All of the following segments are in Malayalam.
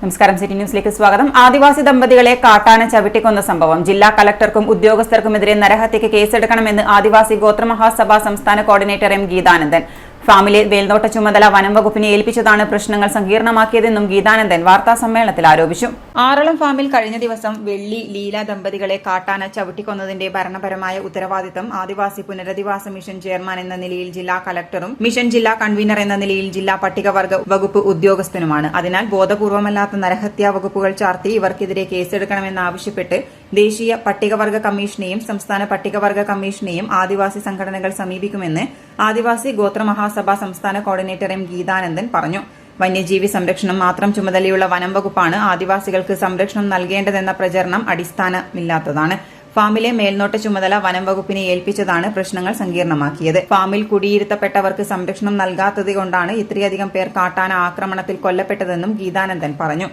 നമസ്കാരം. സിറ്റി ന്യൂസിലേക്ക് സ്വാഗതം. ആദിവാസി ദമ്പതികളെ കാട്ടാന ചവിട്ടിക്കൊന്ന സംഭവം. ജില്ലാ കളക്ടർക്കും ഉദ്യോഗസ്ഥർക്കുമെതിരെ നരഹത്യക്ക് കേസെടുക്കണമെന്ന് ആദിവാസി ഗോത്രമഹാസഭ സംസ്ഥാന കോർഡിനേറ്റർ എം ഗീതാനന്ദൻ. ഫാമിലെ മേൽനോട്ട ചുമതല വനം വകുപ്പിനെ ഏൽപ്പിച്ചതാണ് പ്രശ്നങ്ങൾ സങ്കീർണമാക്കിയതെന്നും ഗീതാനന്ദൻ വാർത്താസമ്മേളനത്തിൽ ആരോപിച്ചു. ആറളം ഫാമിൽ കഴിഞ്ഞ ദിവസം വെള്ളി ലീല ദമ്പതികളെ കാട്ടാന ചവിട്ടിക്കൊന്നതിന്റെ ഭരണപരമായ ഉത്തരവാദിത്തം ആദിവാസി പുനരധിവാസ മിഷൻ ചെയർമാൻ എന്ന നിലയിൽ ജില്ലാ കളക്ടറും മിഷൻ ജില്ലാ കൺവീനർ എന്ന നിലയിൽ ജില്ലാ പട്ടികവർഗ വകുപ്പ് ഉദ്യോഗസ്ഥനുമാണ്. അതിനാൽ ബോധപൂർവമല്ലാത്ത നരഹത്യാ വകുപ്പുകൾ ചാർത്തി ഇവർക്കെതിരെ കേസെടുക്കണമെന്നാവശ്യപ്പെട്ട് ദേശീയ പട്ടികവർഗ കമ്മീഷനെയും സംസ്ഥാന പട്ടികവർഗ കമ്മീഷനെയും ആദിവാസി സംഘടനകൾ സമീപിക്കുമെന്ന് ആദിവാസി ഗോത്രമഹാസഭ സംസ്ഥാന കോർഡിനേറ്റർ എം ഗീതാനന്ദൻ പറഞ്ഞു. വന്യജീവി സംരക്ഷണം മാത്രം ചുമതലയുള്ള വനം വകുപ്പാണ് ആദിവാസികൾക്ക് സംരക്ഷണം നൽകേണ്ടതെന്ന പ്രചരണം അടിസ്ഥാനമില്ലാത്തതാണ്. ഫാമിലെ മേൽനോട്ട ചുമതല വനം വകുപ്പിനെ ഏൽപ്പിച്ചതാണ് പ്രശ്നങ്ങൾ സങ്കീർണമാക്കിയത്. ഫാമിൽ കുടിയിരുത്തപ്പെട്ടവർക്ക് സംരക്ഷണം നൽകാത്തത് കൊണ്ടാണ് ഇത്രയധികം പേർ കാട്ടാന ആക്രമണത്തിൽ കൊല്ലപ്പെട്ടതെന്നും ഗീതാനന്ദൻ പറഞ്ഞു.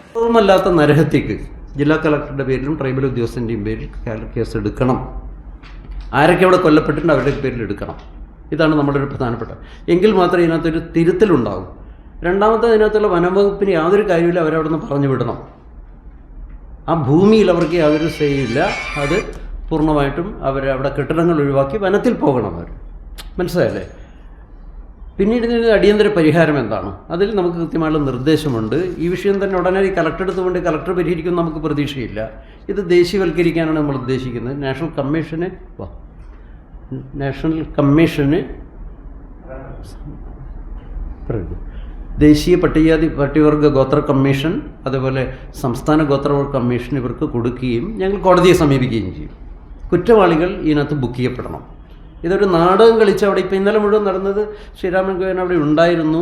നരഹത്യക്ക് ജില്ലാ കളക്ടറുടെ പേരിലും ട്രൈബൽ ഉദ്യോഗസ്ഥൻ്റെയും പേരിൽ കേസ് എടുക്കണം. ആരൊക്കെ അവിടെ കൊല്ലപ്പെട്ടിട്ടുണ്ട് അവരുടെ പേരിൽ എടുക്കണം. ഇതാണ് നമ്മുടെ ഒരു പ്രധാനപ്പെട്ട. എങ്കിൽ മാത്രമേ ഇതിനകത്തൊരു തിരുത്തലുണ്ടാകും. രണ്ടാമത്തെ ഇതിനകത്തുള്ള വനംവകുപ്പിന് യാതൊരു കാര്യമില്ല, അവരവിടെ നിന്ന് പറഞ്ഞു വിടണം. ആ ഭൂമിയിൽ അവർക്ക് യാതൊരു സേയില്ല. അത് പൂർണ്ണമായിട്ടും അവരവിടെ കെട്ടിടങ്ങൾ ഒഴിവാക്കി വനത്തിൽ പോകണം. അവർ മനസ്സിലായല്ലേ? പിന്നീട് ഇതിന് അടിയന്തര പരിഹാരം എന്താണ്? അതിൽ നമുക്ക് കൃത്യമായുള്ള നിർദ്ദേശമുണ്ട്. ഈ വിഷയം തന്നെ ഉടനെ കളക്ടർ എടുത്തുകൊണ്ട് കളക്ടർ പരിഹരിക്കും നമുക്ക് പ്രതീക്ഷയില്ല. ഇത് ദേശീയവൽക്കരിക്കാനാണ് നമ്മൾ ഉദ്ദേശിക്കുന്നത്. നാഷണൽ കമ്മീഷന് ദേശീയ പട്ടികവർഗ ഗോത്ര കമ്മീഷൻ, അതേപോലെ സംസ്ഥാന ഗോത്രവർഗ കമ്മീഷൻ ഇവർക്ക് കൊടുക്കുകയും ഞങ്ങൾ കോടതിയെ സമീപിക്കുകയും ചെയ്യും. കുറ്റവാളികൾ ഇതിനകത്ത് ബുക്ക് ചെയ്യപ്പെടണം. ഇതൊരു നാടകം കളിച്ച് അവിടെ ഇപ്പോൾ ഇന്നലെ മുഴുവൻ നടന്നത് ശ്രീരാമൻ ഗോയൻ അവിടെ ഉണ്ടായിരുന്നു.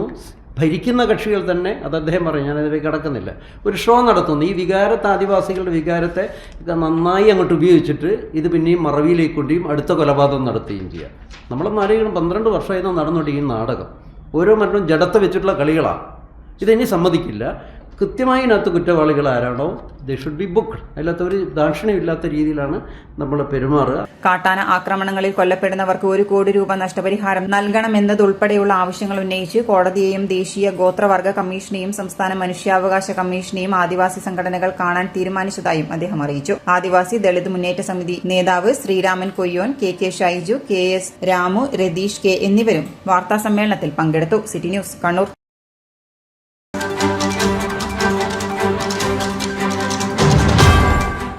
ഭരിക്കുന്ന കക്ഷികൾ തന്നെ, അത് അദ്ദേഹം പറയും, ഞാനതിലേക്ക് കടക്കുന്നില്ല, ഒരു ഷോ നടത്തുന്നു. ഈ വികാരത്തെ, ആദിവാസികളുടെ വികാരത്തെ നന്നായി അങ്ങോട്ട് ഉപയോഗിച്ചിട്ട് ഇത് പിന്നെയും മറവിയിലേക്ക് കൊണ്ടും അടുത്ത കൊലപാതകം നടത്തുകയും ചെയ്യുക. നമ്മളൊന്ന് ആരെങ്കിലും 12 വർഷമായിരുന്നു നടന്നുകൊണ്ടിരിക്കുന്ന നാടകം. ഓരോ മരണവും ജഡത്തെ വെച്ചിട്ടുള്ള കളികളാണ്. ഇതെനി സമ്മതിക്കില്ല. കൃത്യമായി ഇതിനകത്ത് കുറ്റവാളികൾ ആരാണോ ദേ ഷുഡ് ബി ബുക്ക്ഡ്. അതിനകത്ത് ഒരു ദാക്ഷിണ്യമില്ലാത്ത രീതിയിലാണ് നമ്മൾ പെരുമാറുക. കാട്ടാന ആക്രമണങ്ങളിൽ കൊല്ലപ്പെടുന്നവർക്ക് 1 കോടി രൂപ നഷ്ടപരിഹാരം നൽകണമെന്നതുൾപ്പെടെയുള്ള ആവശ്യങ്ങൾ ഉന്നയിച്ച് കോടതിയെയും ദേശീയ ഗോത്രവർഗ കമ്മീഷനെയും സംസ്ഥാന മനുഷ്യാവകാശ കമ്മീഷനെയും ആദിവാസി സംഘടനകൾ കാണാൻ തീരുമാനിച്ചതായും അദ്ദേഹം അറിയിച്ചു. ആദിവാസി ദളിത് മുന്നേറ്റ സമിതി നേതാവ് Sreeraman Koyyon, K Shaiju, KS Ramu, Ratheesh K എന്നിവരും വാർത്താസമ്മേളനത്തിൽ പങ്കെടുത്തു. City news, Kannur.